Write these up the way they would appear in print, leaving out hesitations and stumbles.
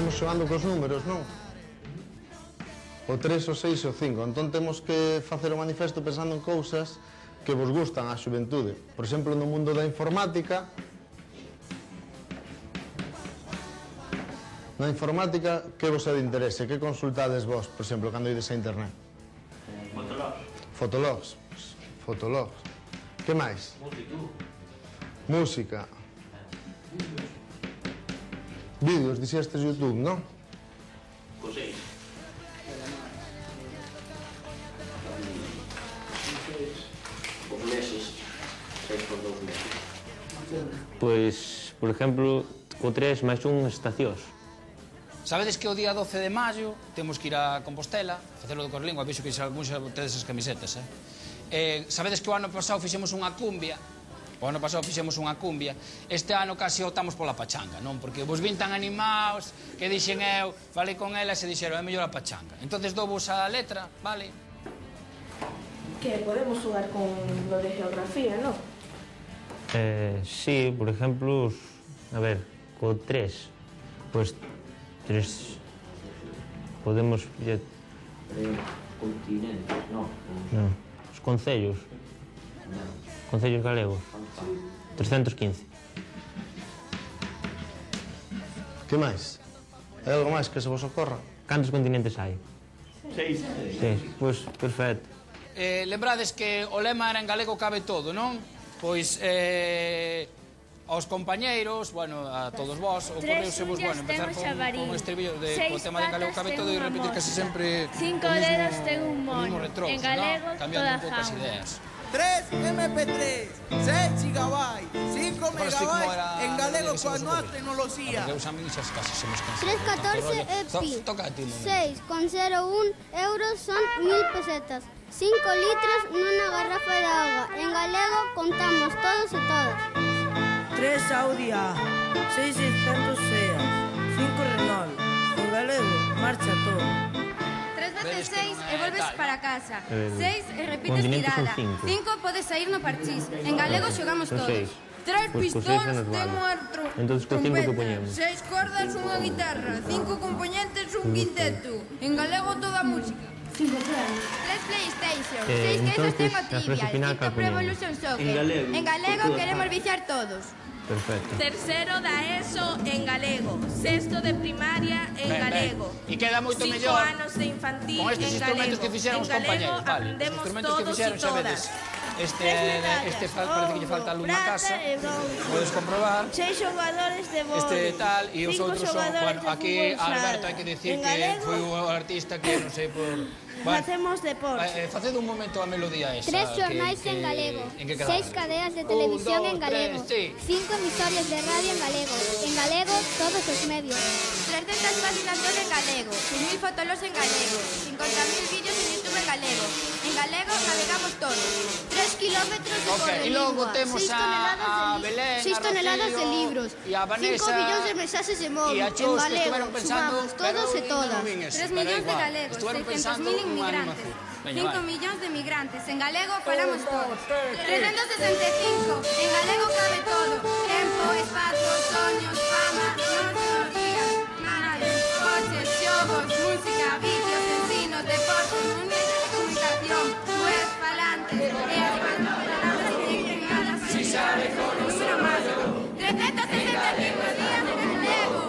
estamos xogando cos números, non? O 3, o 6 e o 5. Entón temos que facer o manifesto pensando en cousas que vos gustan á xuventude. Por exemplo, no mundo da informática, que vos é de interese? Que consultades vos, por exemplo, cando ides a internet? Fotologs. Fotologs. Que máis? Música. Vídeos, dixestes YouTube, non? Coseis. Os meses, 6 por 2 meses. Pois, por exemplo, co 3 máis un estacións. Sabedes que o día 12 de maio temos que ir a Compostela, facelo do Corlingua, vexo que algúns xa tedes as camisetas, sabedes que o ano pasado fixemos unha cumbia, este ano casi optamos pola pachanga, non? Porque vos vin tan animados que dixen eu, falei con elas e dixeron, é mellor a pachanga. Entonces dou-vos a letra, vale? Que podemos xogar con lo de geografía, non? Sí, por exemplo, a ver, co 3, pois 3 podemos... Continentes, non? Non, os concellos. Concellos galegos. 315. Que máis? Hai algo máis que se vos ocorra? Cantos continentes hai? 6. Pois, perfecto. Lembrades que o lema era en galego cabe todo, non? Pois, aos compañeiros, bueno, a todos vos, ocorreusevos, bueno, empezar con un estribillo co tema de galego cabe todo e repetir casi sempre 5 dedos ten un mono, mismo retrozo, en galego cambiando toda un pouco as jaula. ideas. 3 MP3, 6 GB, 5 MB en galego coa nueva tecnoloxía. Porque os amigos casi se nos cansan. 3,14 é pi. Toca a ti, 6,01 euros son 1000 pesetas. 5 litros nunha garrafa de auga. En galego contamos todos e todas. 3 Audi A, 6,600 SEAT, 5 Renault. En galego, marcha todo. 3 veces 6 e volves para casa. 6 e repites Continentes son tirada. 5. 5 podes sair no parchís. En galego xogamos Son todos. 6. 3 Pois co 6 pistóns xa nos ten vale. un outro. Entonces co 5 que poñemos? 6 cordas, unha guitarra. 5 componentes, un quinteto. En galego toda a música. 3 PlayStation, 6 quesos entonces, ten o a frase Trivial, final 5 cal Pro poñemos? Evolution Soccer. En galego. En galego Por todas queremos partes. viciar todos. Perfecto. Tercero da ESO en galego. Sexto de primaria en galego. E queda moito 5 mellor anos de infantil con estes en instrumentos galego. que fixeron os En galego compañeros, vale. Os aprendemos instrumentos que todos fixeron, y xa todas. vedes. Este parece que lle falta algo na casa. Podes comprobar. 6 xogadores de vóley. Este tal, e os 5 outros son, xogadores bueno, de aquí fútbol Alberto sala. hai que decir En que galego, foi o artista que, non sei, por... Facemos deporte. Faced un momento a melodía esa. 3 xornais en galego. En que 6 cadeas de televisión en galego. 3, 5 emisoras de radio en galego. En galego todos os medios. 300 páginas web en galego, 6.000 fotolos en galego, 50.000 vídeos en YouTube en galego. En galego navegamos todos. 3 kilómetros de E logo temos a Belén, 6 toneladas de libros. e a 5 Vanessa, millóns de mensaxes de móvil. e a En Chus, que galego. estuveron pensando, Sumamos todos e todas. 3 millóns de galegos, 600.000 inmigrantes, 5 millóns de migrantes. En galego falamos todos. 365, en galego cabe todo. Tempo, espazo, soños, fama, nosos días, naves, coches, xogos, música, vídeos, ensino, deportes, comunicación, web, falantes, e as palabras integradas. Si sabe con un número mágico. 365 días en galego.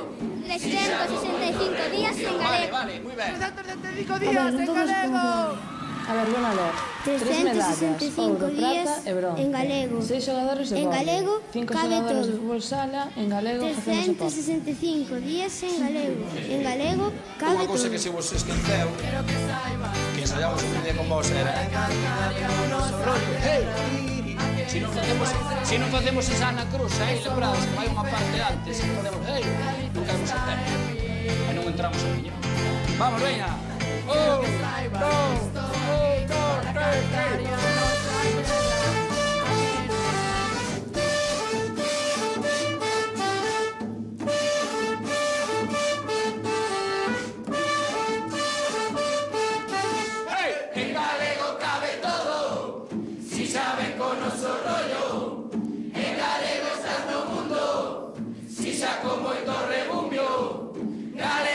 365 días en galego. Vale, moi ben. 365 días en galego. A ver, van a ver. 3 medallas, 365 ouro, días prata e bronce. en galego. 6 xogadores de En vóley. galego 5 cabe xogadores de todo. fútbol sala, en galego facemos deporte. 365 días en galego. En galego cabe Unha cousa todo. que se vos esqueceu, que ensayamos un día con vos, era... Si non facemos esa Ana Cruz, lembrades que vai unha parte antes, e podemos, non queremos a tempo. E non entramos a miña. Vamos, veña. En galego cabe todo, si saben con noso rollo. En galego estás no mundo, si xa con moito rebumbio. Galego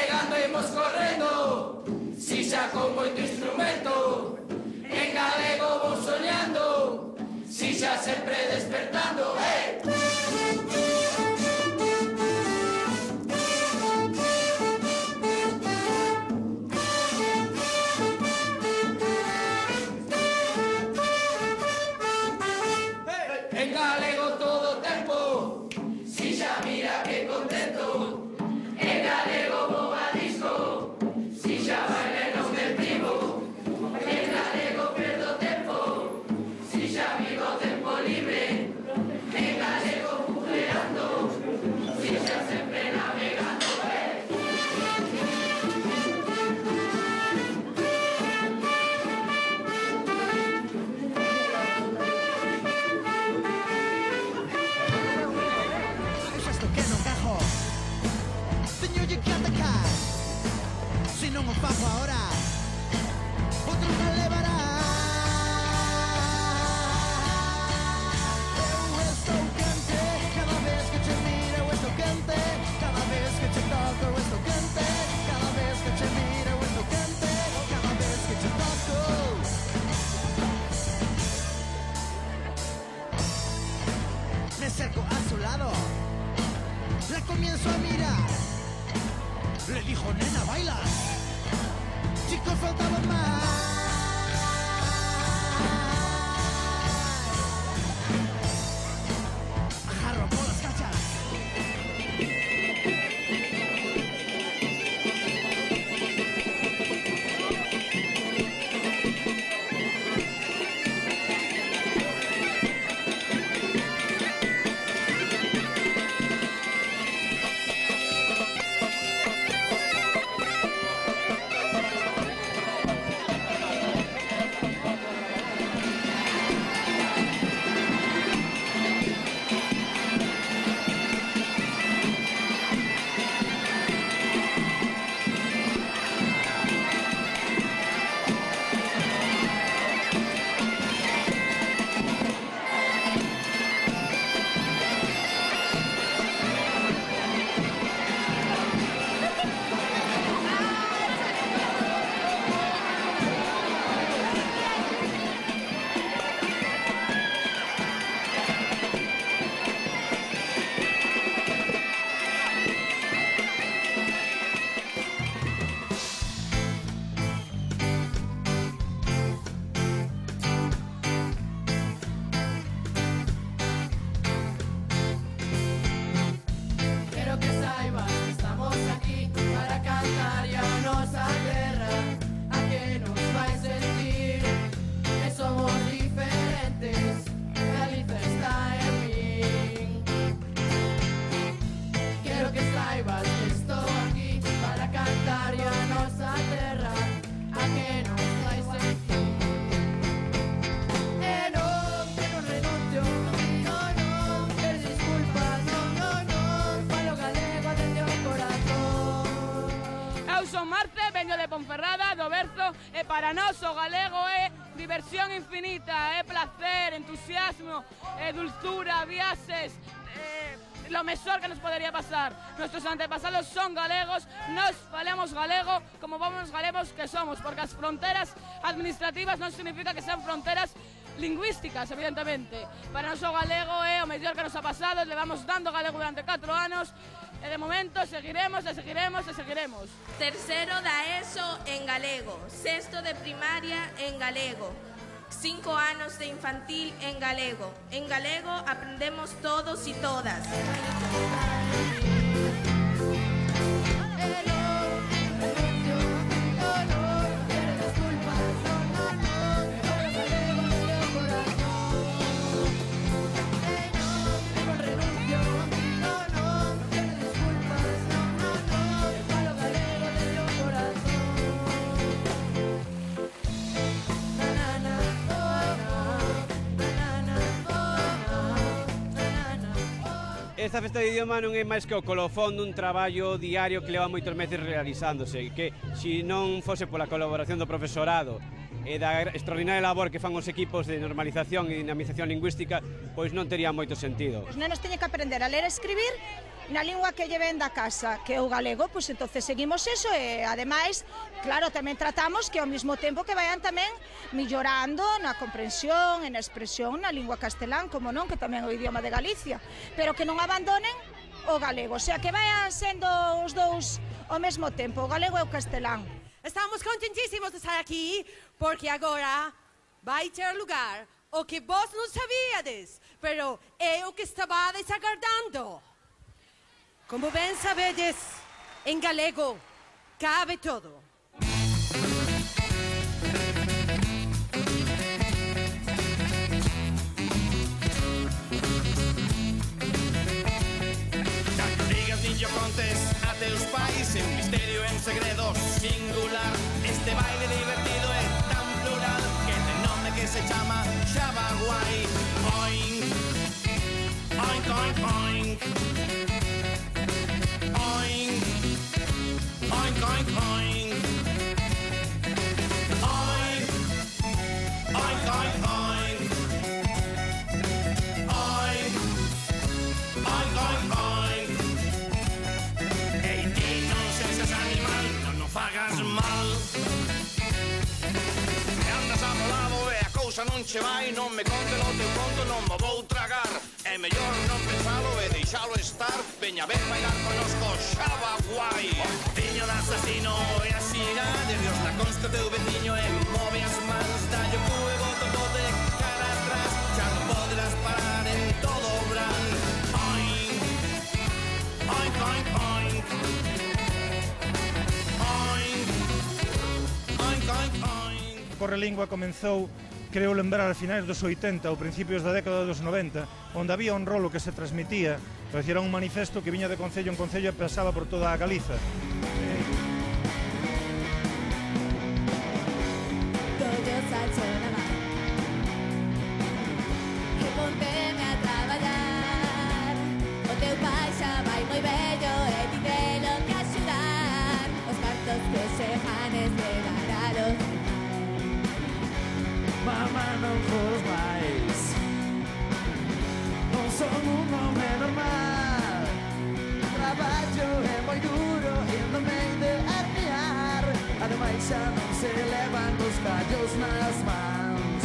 acerco a su lado, la comienzo a mirar. Le dijo, nena, ¿bailas? Chicos, faltaban más. Agarro por las cachas. Ponferrada, do Berzo, e para nós o galego é diversión infinita, é placer, entusiasmo, dulzura, viaxes, lo mejor que nos podría pasar. Nuestros antepasados son galegos, nos falamos galego como vamos galegos que somos, porque as fronteras administrativas non significa que sean fronteras lingüísticas, evidentemente. Para nós o galego é o mellor que nos ha pasado, levamos dando galego durante 4 anos, e de momento seguiremos e seguiremos e seguiremos. Tercero da ESO en galego, sexto de primaria en galego, 5 anos de infantil en galego. En galego aprendemos todos y todas. Esta festa de idioma non é máis que o colofón dun traballo diario que leva moitos meses realizándose, que se non fose pola colaboración do profesorado e da extraordinaria labor que fan os equipos de normalización e dinamización lingüística, pois non tería moito sentido. Os nenos teñen que aprender a ler e escribir na lingua que lle ven da casa, que é o galego, pois entonces seguimos eso e ademais, claro, tamén tratamos que ao mesmo tempo que vayan tamén mellorando na comprensión e na expresión na lingua castelán, como non, que tamén é o idioma de Galicia, pero que non abandonen o galego, o sea, que vayan sendo os dous ao mesmo tempo, o galego e o castelán. Estamos contentísimos de estar aquí, porque agora vai ter lugar o que vos non sabíades, pero é o que estabades agardando. Como ben sabedes, en galego cabe todo. Tanto digas nin yo contes a teus pais, é un misterio en segredo singular. Este baile divertido é tan plural que ten nome que se chama Xabaguai. Oink, oink, oink, oink. Oink, oink, oink, oink. Oink, oink, oink, oink. Oink, oink, oink, oink. Ei, ti non sexas animal, non fagas mal. E andas amolado e a cousa non che vai, non me conte o teu conto, non mo vou tragar. É mellor non pensalo e deixalo estar. Veña, ven bailar conosco Xaba Guai. Viño de asasino e a xiga de Dios na consta teu veciño e move as mans, dallo cu e boto bote cara atrás. Xa non poderás parar en todo o gran. Oink, oink, oink, oink. Oink, oink, oink, oink. Correlingua comenzou, creo lembrar, a finais dos 80 ou principios da década dos 90, onde había un rolo que se transmitía, era un manifesto que viña de concello en concello e pasaba por toda a Galiza. Mamá, non vos vais, non son un home normal. Traballo é moi duro e non me de arrear. Ademais xa non se levan os callos nas mans.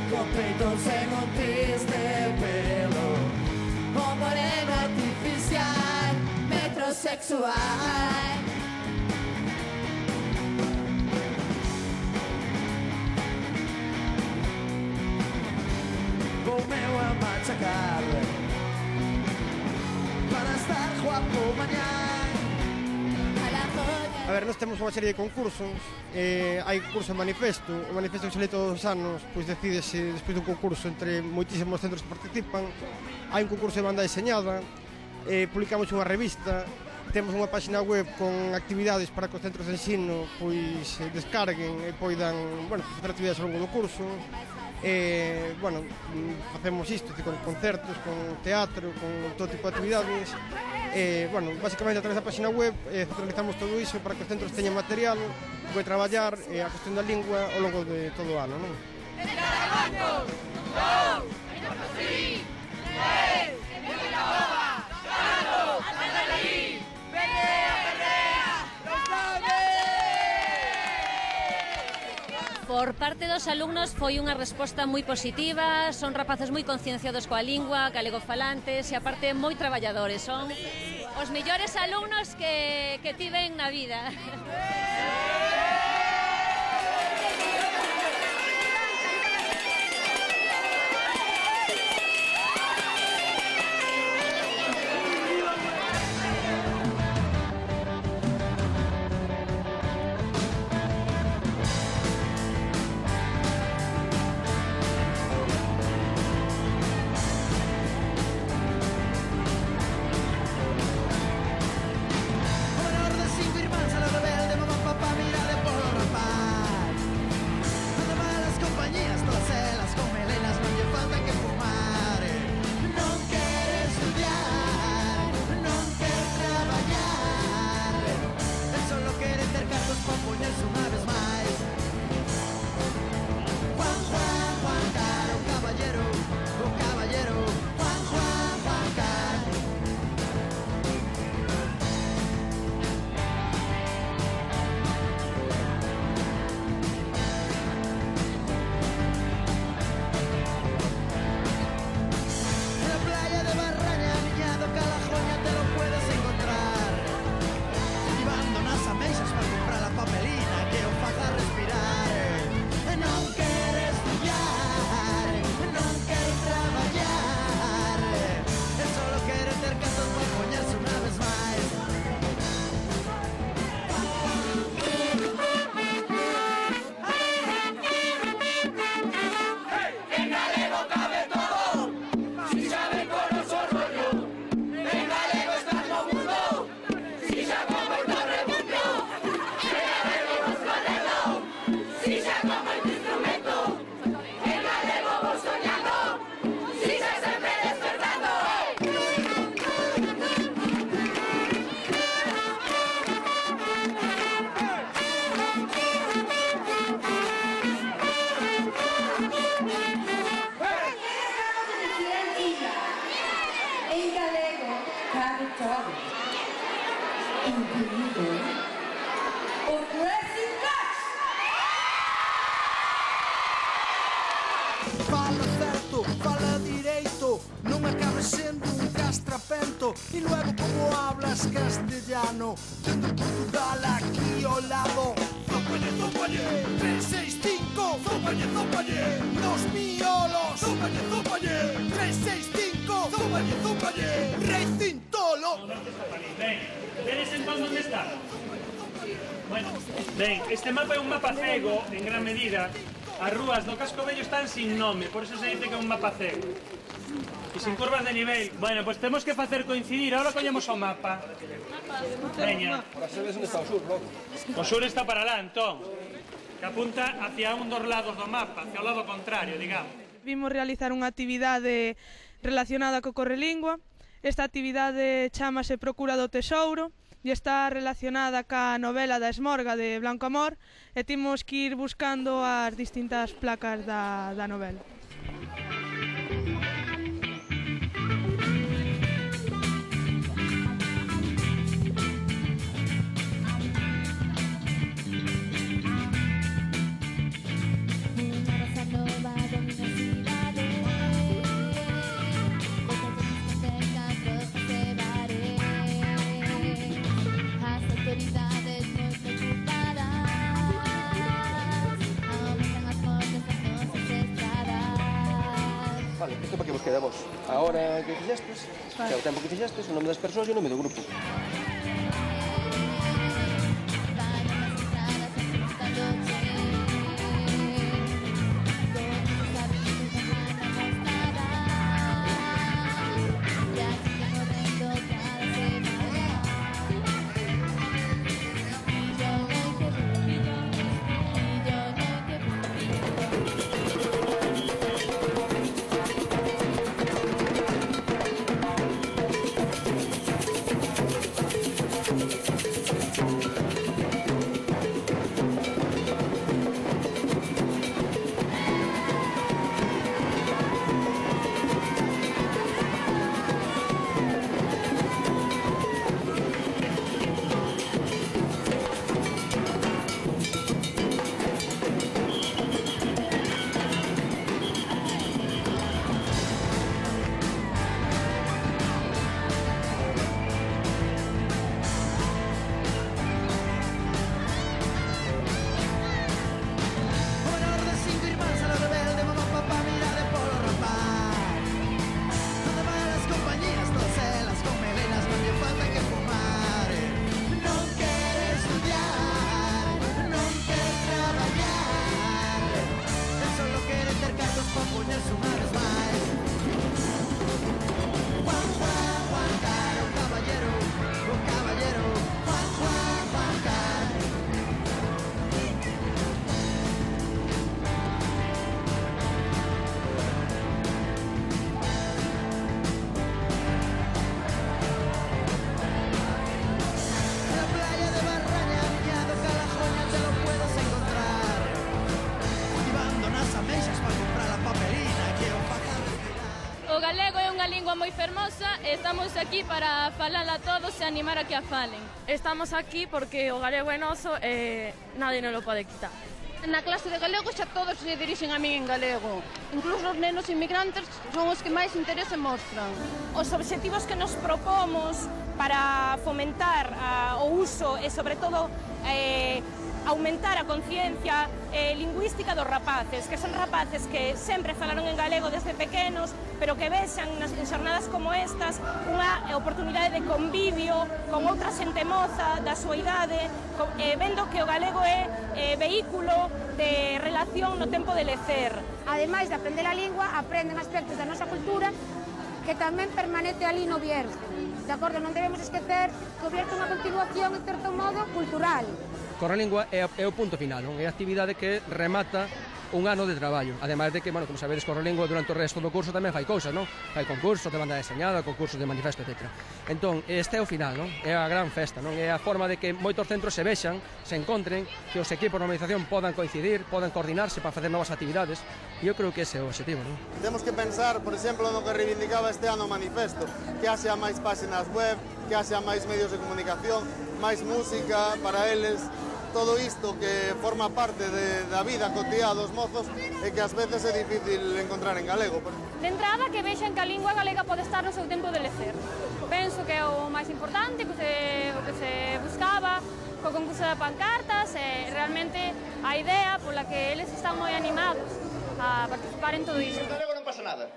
Co peito sen un pis de pelo, o moreno artificial, metrosexual. Meu a machacar para estar guapo mañán. A ver, nós temos unha serie de concursos, hai concurso de manifesto, o manifesto que se lee todos os anos, pois decídese despois dun concurso entre moitísimos centros que participan, hai un concurso de banda deseñada, publicamos unha revista, temos unha página web con actividades para que os centros de ensino pois descarguen e poidan, bueno, facer actividades ao longo do curso. Bueno, facemos isto con concertos, con teatro, con todo tipo de actividades. Bueno, básicamente a través da página web centralizamos todo iso para que os centros teñan material, poder traballar a cuestión da lingua ao longo de todo o ano, non? Por parte dos alumnos foi unha resposta moi positiva, son rapaces moi concienciados coa lingua, galegofalantes e aparte moi traballadores, son os mellores alumnos que tiven na vida. castrapento. Y luego como hablas castellano, desde Portugal aquí al lado. Zópalle, zópalle, 365, zópalle, zópalle, los miolos, zópalle, zópalle, 365, zópalle, zópalle, Rei Cintolo. ¿Vedes entón onde está? Bueno, ben, este mapa é un mapa cego, en gran medida. As rúas do casco vello están sin nome, por eso se dice que é un mapa cego. E sin curvas de nivel. Bueno, pois temos que facer coincidir. Ahora collemos o mapa. Veña. Para saber onde está o sur, logo. O sur está para lá, entón. Que apunta hacia un dos lados do mapa, hacia o lado contrario, digamos. Vimos realizar unha actividade relacionada co Correlingua. Esta actividade chamase Procura do Tesouro e está relacionada ca novela da Esmorga de Blanco Amor e timos que ir buscando as distintas placas da novela. Vale, isto para que vos queda vos. A hora que fixestes, que é o tempo que fixestes, o nome das persoas e o nome do grupo. O galego é unha lingua moi fermosa e estamos aquí para falala a todos e animar a que a falen. Estamos aquí porque o galego é noso e nadie nos lo pode quitar. Na clase de galego xa todos se dirixen a min en galego. Incluso os nenos inmigrantes son os que máis interese mostran. Os obxectivos que nos propomos para fomentar o uso e, sobre todo, aumentar a conciencia lingüística dos rapaces, que son rapaces que sempre falaron en galego desde pequenos, pero que vexan en xornadas como estas unha oportunidade de convivio con outra xente moza da súa idade, vendo que o galego é vehículo de relación no tempo de lecer. Ademais de aprender a lingua, aprenden aspectos da nosa cultura que tamén permanece ali no Bierzo. De acordo, non debemos esquecer que o Bierzo é unha continuación, en certo modo, cultural. Correlingua é o punto final, non? É a actividade que remata un ano de traballo. Ademais de que, bueno, como sabedes, Correlingua durante o resto do curso tamén fai cousas, non? Fai concursos de banda deseñada, concursos de manifesto, etc. Entón, este é o final, non? É a gran festa, non? É a forma de que moitos centros se vexan, se encontren, que os equipos de organización podan coincidir, podan coordinarse para facer novas actividades, e eu creo que ese é o objetivo, non? Temos que pensar, por exemplo, no que reivindicaba este ano o manifesto, que haxa máis páxinas web, que haxa máis medios de comunicación, máis música para eles, todo isto que forma parte da vida cotiá dos mozos e que ás veces é difícil encontrar en galego. De entrada, que vexan que a lingua galega pode estar no seu tempo de lecer. que é o máis importante, o que se buscaba, co concurso de pancartas, e realmente a idea pola que eles están moi animados a participar en todo isto. En galego non pasa nada.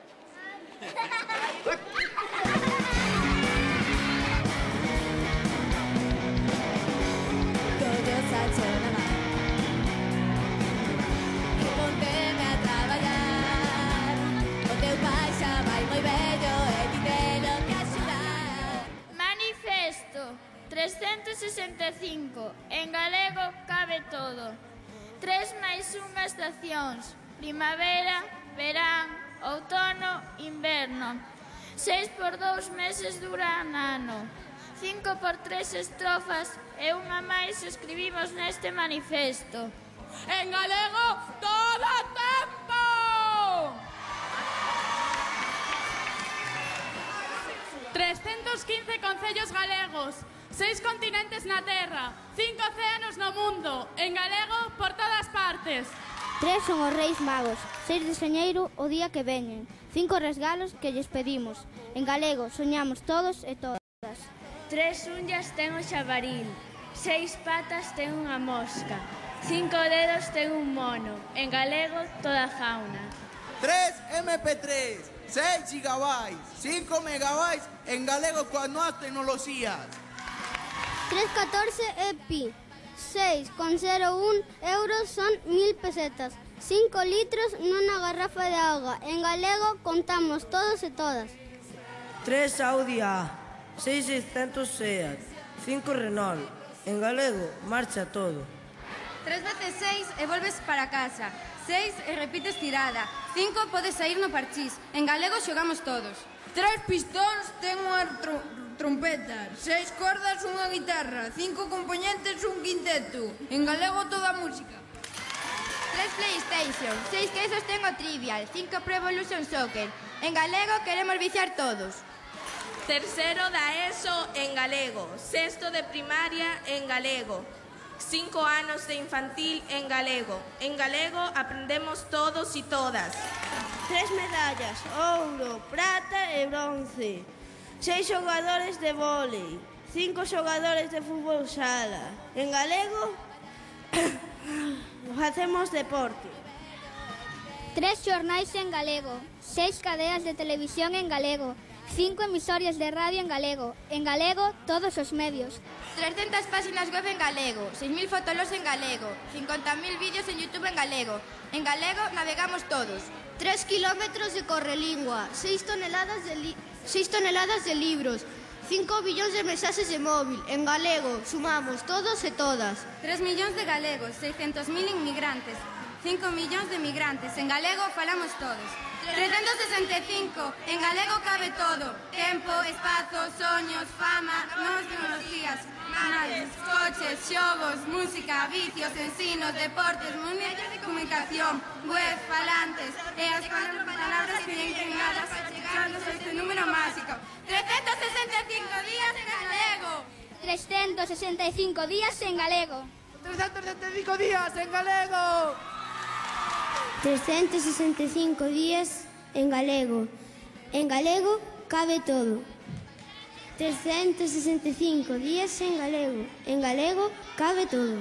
Ponteme a traballar, o teu pai xa vai moi vello e ti telo que axudar. Manifesto 365. En galego cabe todo. 3 máis 1 estacións. Primavera, verán, outono, inverno. 6 por 2 meses duran ano. 5 por 3 estrofas e unha máis escribimos neste manifesto. En galego, todo tempo! 315 concellos galegos, 6 continentes na terra, 5 océanos no mundo, en galego por todas partes. 3 son os reis magos, 6 de xañeiro o día que veñen, 5 regalos que lles pedimos. En galego soñamos todos e todas. 3 unllas ten o xabaril, 6 patas ten unha mosca, 5 dedos ten un mono, en galego toda a fauna. 3 MP3, 6 gigabytes, 5 megabytes, en galego coas novas tecnoloxías. 314 é pi, 6,01 euros son 1000 pesetas, 5 litros nunha garrafa de auga, en galego contamos todos e todas. 3 Audi A, 6 600 SEAT, 5 Renault, en galego marcha todo. 3 veces 6 e volves para casa, 6 e repites tirada, 5 podes sair no parchís, en galego xogamos todos. 3 pistóns ten unha trompeta, 6 cordas unha guitarra, 5 componentes un quinteto, en galego toda a música. 3 PlayStation, 6 quesos ten o Trivial, 5 Pro Evolution Soccer, en galego queremos viciar todos. Tercero da ESO en galego, sexto de primaria en galego, 5 anos de infantil en galego aprendemos todos e todas. 3 medallas, ouro, prata e bronce, 6 xogadores de vólei, 5 xogadores de fútbol sala, en galego facemos deporte. 3 xornais en galego, 6 cadeas de televisión en galego, 5 emisorias de radio en galego todos os medios. 300 páxinas web en galego, 6.000 fotolos en galego, 50.000 vídeos en YouTube en galego navegamos todos. 3 kilómetros de correlingua, 6 toneladas de libros, 5 billóns de mensaxes de móvil, en galego sumamos todos e todas. 3 millóns de galegos, 600.000 inmigrantes, 5 millóns de migrantes, en galego falamos todos. 365, en galego cabe todo, tempo, espazo, soños, fama, novas tecnologías, manuales, coches, xogos, música, vicios, ensinos, deportes, medios de comunicación, web, falantes, e as palabras que ven creadas chegándose a este número máxico. 365 días en galego. 365 días en galego. 365 días en galego. 365 días en galego cabe todo. 365 días en galego cabe todo.